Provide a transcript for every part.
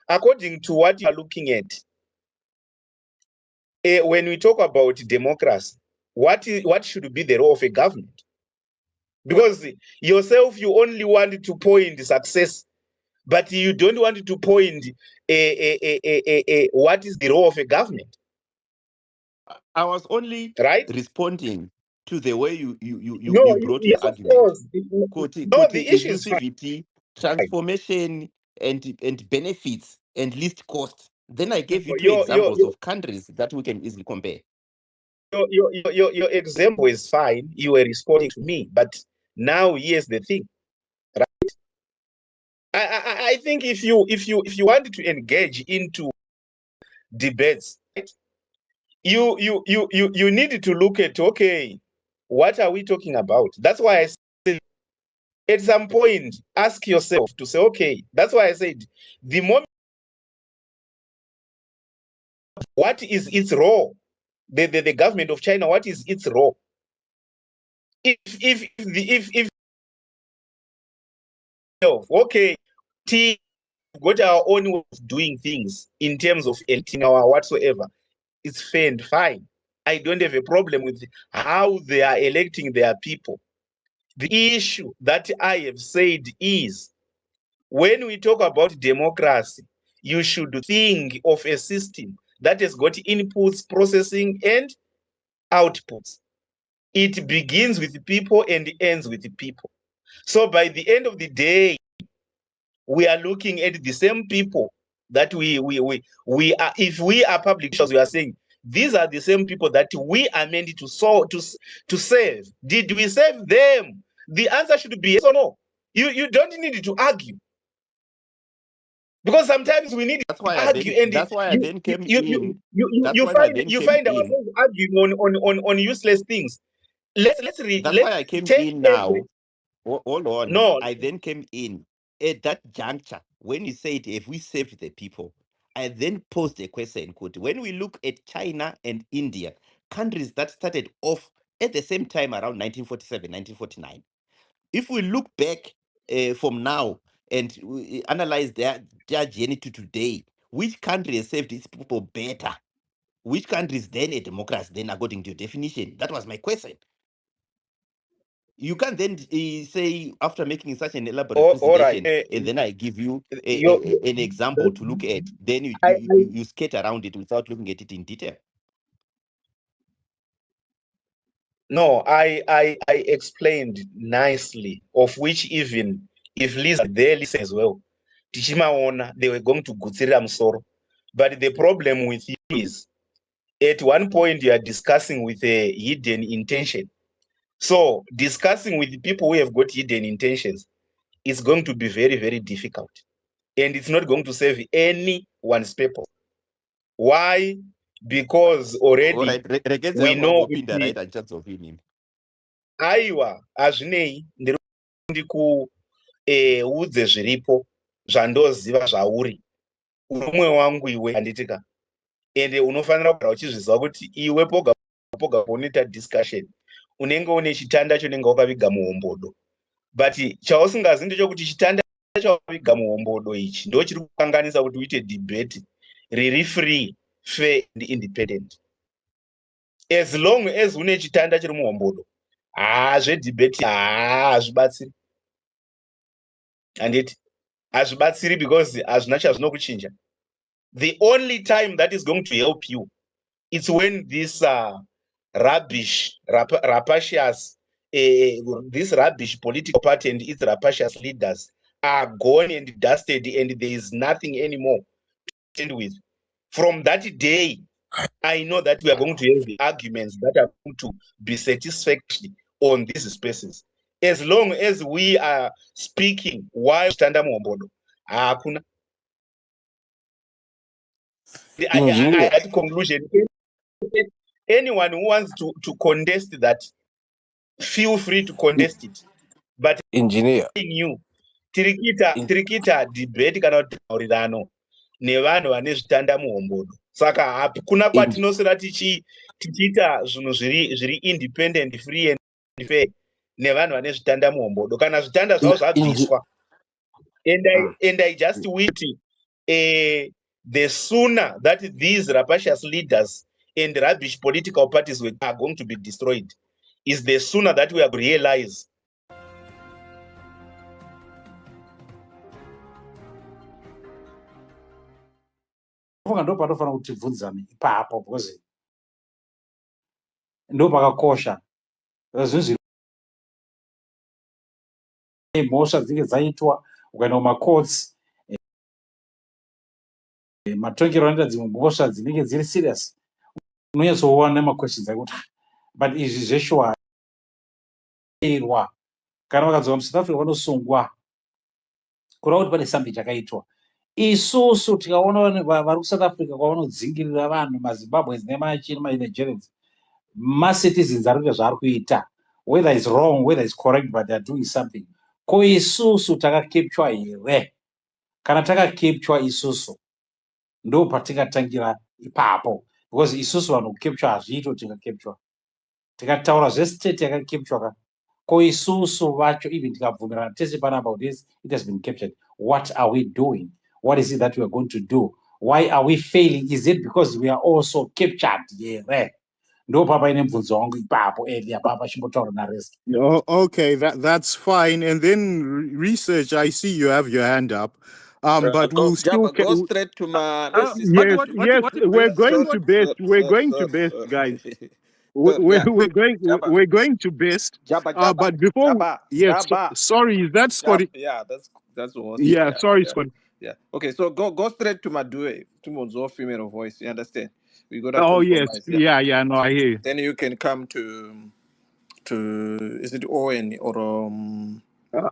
according to what you are looking at, when we talk about democracy, what should be the role of a government? Because yourself, you only want to point success, but you don't want to point what is the role of a government. I was only responding to the way you brought your argument. The issue is inclusivity, transformation, and benefits and least cost. Then I gave you two examples of countries that we can easily compare. Your example is fine. You were responding to me, but now here's the thing, right? I think if you want to engage into debates, right, you need to look at, okay, what are we talking about? That's why I said at some point ask yourself to say, okay, that's why I said the moment, what is its role? The government of China, what is its role? If okay, we've got our own way of doing things in terms of electing our whatsoever, it's fair and fine. I don't have a problem with how they are electing their people. The issue that I have said is, when we talk about democracy, you should think of a system that has got inputs, processing, and outputs. It begins with people and ends with people. So by the end of the day, we are looking at the same people that we are. If we are public officials, we are saying these are the same people that we are meant to serve. Did we serve them? The answer should be yes or no. You don't need to argue, because sometimes we need to argue, and that's why I then came in. You find ourselves arguing on useless things. That's why I came in now. Hold on. No, I then came in at that juncture when you said, if we saved the people, I then posed a question, when we look at China and India, countries that started off at the same time around 1947, 1949. If we look back from now and we analyze their journey to today, which country has saved its people better? Which country is then a democracy, then according to your definition? That was my question. You can't then say, after making such an elaborate presentation, and then I give you an example to look at, then you skate around it without looking at it in detail. No, I explained nicely, of which even if Lisa there listen as well, Tichimaona, they were going to Gutsira Msoro. But the problem with you is, at one point you are discussing with a hidden intention. So discussing with people who have got hidden intentions is going to be very, very difficult. And it's not going to serve anyone's purpose. Why? Because already we know aiwa hazvinei ndiri kuudze zviripo zvandoziva zvauri umwe wangu iwe handitika, ende unofanira kugara uchizviziva kuti iwe poga poga paunoita discussion unenge une chitanda chonenge wakaviga muhombodo, but chausingazi ndechokuti chitanda chawakaviga muhombodo ichi ndo chiri kukanganisa kuti uite debate riri free, fair and independent. As long as une chitanda chiri muhombodo, zvedebate hazvibatsiri, handiti hazvibatsiri, because hazvina chazvinokuchinja. The only time that is going to help you, it's when this rubbish, rapacious, this rubbish political party and its rapacious leaders are gone and dusted, and there is nothing anymore to stand with. From that day, I know that we are going to have the arguments that are going to be satisfactory on these spaces. As long as we are speaking while standing muhombodo, hakuna. At conclusion, anyone who wants to contest that, feel free to contest it. But engineer, you tirikita debate kana maurirano nevanhu vane zvitanda muhombodo. Saka hakuna kwatinosira tichiita zvinhu zviri independent, free and fair nevanhu vane zvitanda muhombodo. Kana zvitanda zvavo zvabviswa, and I just wish the sooner that these rapacious leaders and rubbish political parties are going to be destroyed, is the sooner that we are going to realize. Ndo panofanira kuti tibvunzane ipapo because ndo pakakosha zvinhu mhosva dzinenge dzaitwa ukaenda kumacourts matongero anoita dzimwe mhosva dzinenge dziri serious unonyatsoona maquestions akuti but izvi zveshuwa kana vakadzoka muSouth Africa vanosungwa kureva kuti pane something chakaitwa. Isusu tikaona vari kuSouth Africa kwavanodzingirira vanhu maZimbabweans nemachini maNigerians macitizens ari kuita zvaari kuita, whether it's wrong whether it's correct, but they are doing something. Ko isusu takakepchwa here? Kana takakepchwa isusu ndo patingatangira ipapo, because isusu vanhu kukepchwa hazviito. Tikakepchwa tikataura zvestate yakakepchwa ko isusu vacho even tikabvumirana tese pana about this, it has been captured. What are we doing? What is it that we are going to do? Why are we failing? Is it because we are also captured here? Ndo papa ine mubvunzo wangu ipapo earlier papa chimbotaura narest. Okay, that's fine. And then research, I see you have your hand up. But we'll still go straight to my yes, we're going to best. We're going to best, guys. We're going to best. But before sorry, is that Scotty? Yeah, that's what. Yeah, sorry, Scotty. Yeah. Okay, so go straight to Madue, to Monzo female voice. You understand? We got that. Oh yes, yeah. No, I hear you. Then you can come to is it Owen or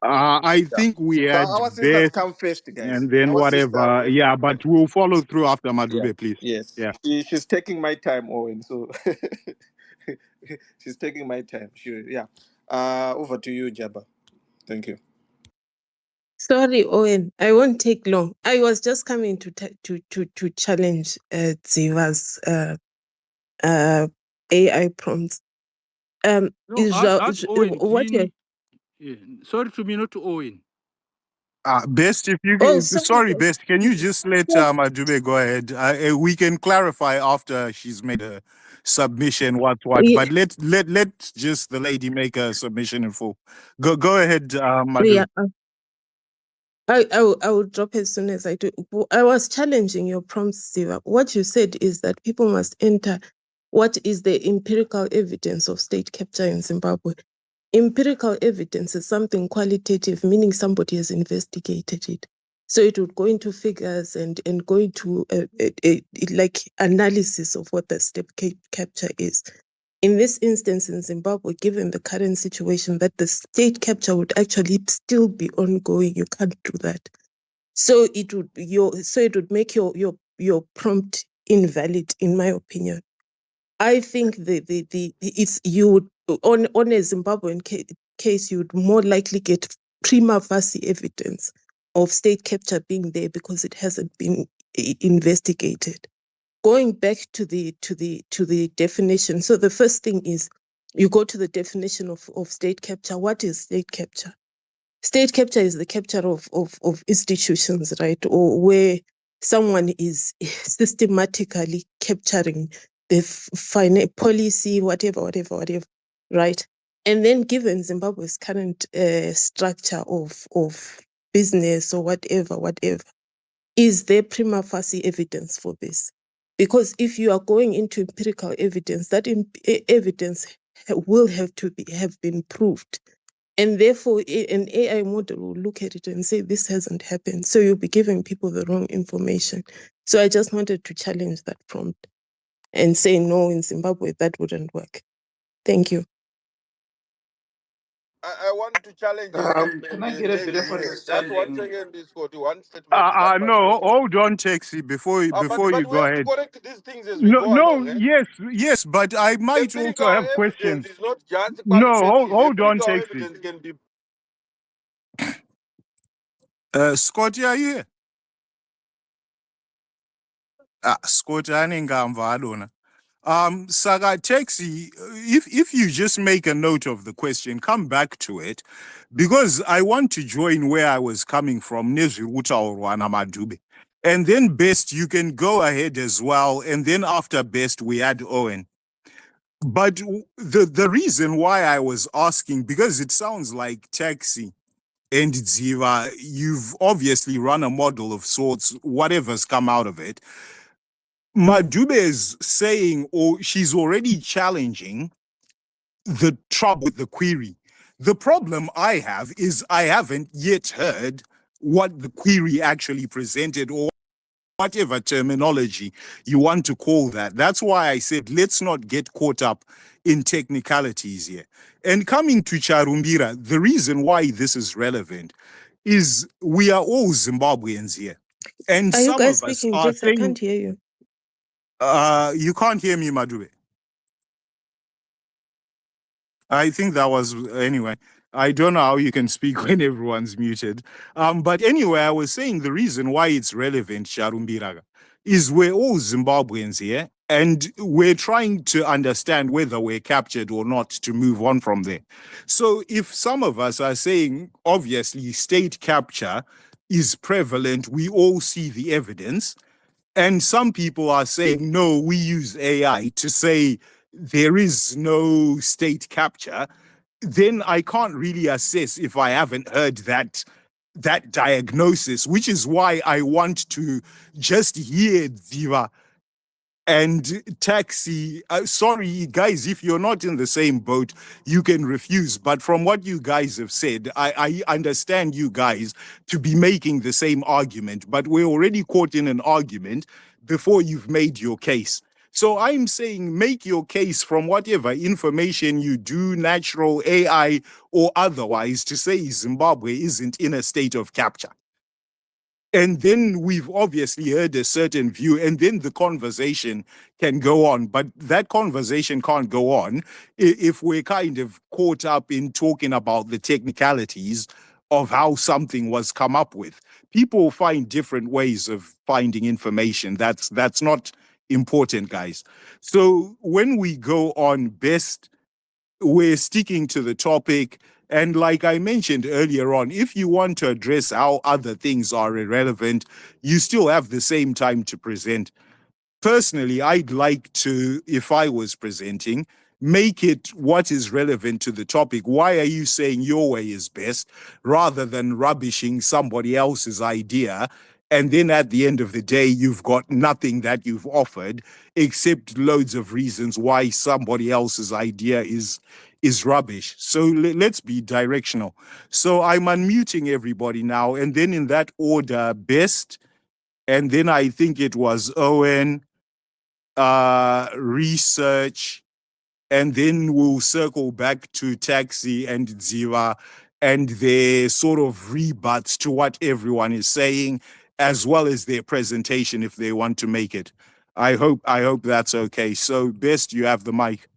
I think we had our sisters come first, guys. And then our whatever. Yeah, but we'll follow through after Madube, please. Yes. Yeah. She's taking my time, Owen. So she's taking my time. Sure. Yeah. Over to you, Jabba. Thank you. Sorry, Owen, I won't take long. I was just coming to challenge Ziva's AI prompts. No, ask Owen, sorry to me, not to Owen. Best, if you can, sorry, Best, can you just let Madube go ahead? We can clarify after she's made a submission what, Yeah. but let just the lady make a submission in full. Go ahead, Madube. Yeah. I will drop as soon as I do. I was challenging your prompts, Ziva. What you said is that people must enter what is the empirical evidence of state capture in Zimbabwe. Empirical evidence is something qualitative, meaning somebody has investigated it. So it would go into figures and go into like analysis of what the state capture is. In this instance in Zimbabwe, given the current situation, that the state capture would actually still be ongoing, you can't do that. So it would make your prompt invalid, in my opinion. I think if you would on a Zimbabwean case, you would more likely get prima facie evidence of state capture being there because it hasn't been investigated. Going back to the definition. So the first thing is you go to the definition of state capture. What is state capture? State capture is the capture of institutions, right? Or where someone is systematically capturing the policy, whatever, right? And then given Zimbabwe's current structure of business or whatever, is there prima facie evidence for this? Because if you are going into empirical evidence, that evidence will have been proved. And therefore, an AI model will look at it and say, this hasn't happened. So you'll be giving people the wrong information. So I just wanted to challenge that prompt and say, no, in Zimbabwe, that wouldn't work. Thank you. I want to challenge Can I get a bit of understanding? No, hold on, Taxi, before you go ahead. Correct these things as we go along, yes, but I might also have questions. It's not just No, hold on, Taxi. Scotty, are you here? Scotty, Saga Taxi, if you just make a note of the question, come back to it, because I want to join where I was coming from, Nezwi Uta or Madube. And then Best, you can go ahead as well. And then after Best, we had Owen. But the reason why I was asking, because it sounds like Taxi and Ziva, you've obviously run a model of sorts, whatever's come out of it. Madube is saying, or she's already challenging the trouble with the query. The problem I have is I haven't yet heard what the query actually presented, or whatever terminology you want to call that. That's why I said, let's not get caught up in technicalities here. And coming to Charumbira, the reason why this is relevant is we are all Zimbabweans here. And Are you some guys of us speaking? are Just I saying, can't hear you. you can't hear me, Madube. I think that was, anyway, I don't know how you can speak when everyone's muted. But anyway, I was saying the reason why it's relevant, Sharumbiraga, is we're all Zimbabweans here, and we're trying to understand whether we're captured or not to move on from there. So if some of us are saying, obviously, state capture is prevalent, we all see the evidence, and some people are saying, no, we use AI to say there is no state capture, then I can't really assess if I haven't heard that diagnosis, which is why I want to just hear Diva and Taxi. Sorry, guys, if you're not in the same boat, you can refuse. But from what you guys have said, I understand you guys to be making the same argument, but we're already caught in an argument before you've made your case. So I'm saying make your case from whatever information you do, natural, AI, or otherwise, to say Zimbabwe isn't in a state of capture. And then we've obviously heard a certain view, and then the conversation can go on. But that conversation can't go on if we're kind of caught up in talking about the technicalities of how something was come up with. People find different ways of finding information. That's not important, guys. So when we go on Best, we're sticking to the topic. And like I mentioned earlier on, if you want to address how other things are irrelevant, you still have the same time to present. Personally, I'd like to, if I was presenting, make it what is relevant to the topic. Why are you saying your way is best rather than rubbishing somebody else's idea? And then at the end of the day, you've got nothing that you've offered except loads of reasons why somebody else's idea is rubbish. So let's be directional. So I'm unmuting everybody now, and then in that order, Best, and then I think it was Owen, research, and then we'll circle back to Taxi and Ziva and their sort of rebuts to what everyone is saying, as well as their presentation if they want to make it. I hope that's okay. So Best, you have the mic.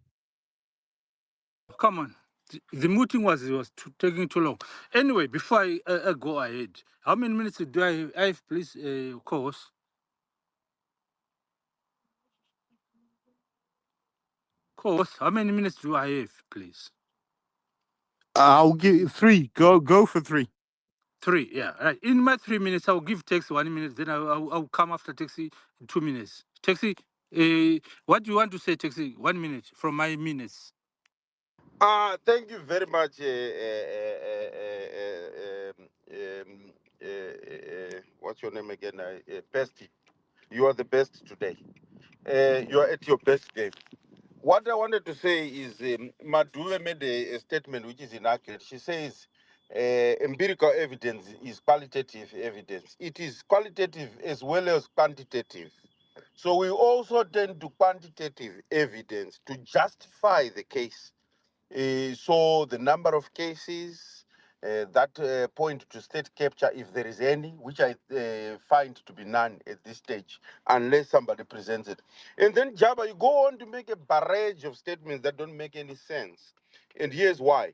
Come on. The meeting was taking too long. Anyway, before I go ahead, how many minutes do I have, please, co-host? Co-host, how many minutes do I have, please? I'll give 3. Go for 3. 3, yeah. Right. In my 3 minutes, I'll give Taxi 1 minute, then I'll come after Taxi 2 minutes. Taxi, what do you want to say, Taxi? 1 minute from my minutes. Thank you very much, what's your name again? Bestie. You are the best today. You are at your best game. What I wanted to say is Madule made a statement which is inaccurate. She says empirical evidence is qualitative evidence. It is qualitative as well as quantitative. So we also tend to quantitative evidence to justify the case. So the number of cases that point to state capture, if there is any, which I find to be none at this stage, unless somebody presents it. And then, Jabba, you go on to make a barrage of statements that don't make any sense. And here's why.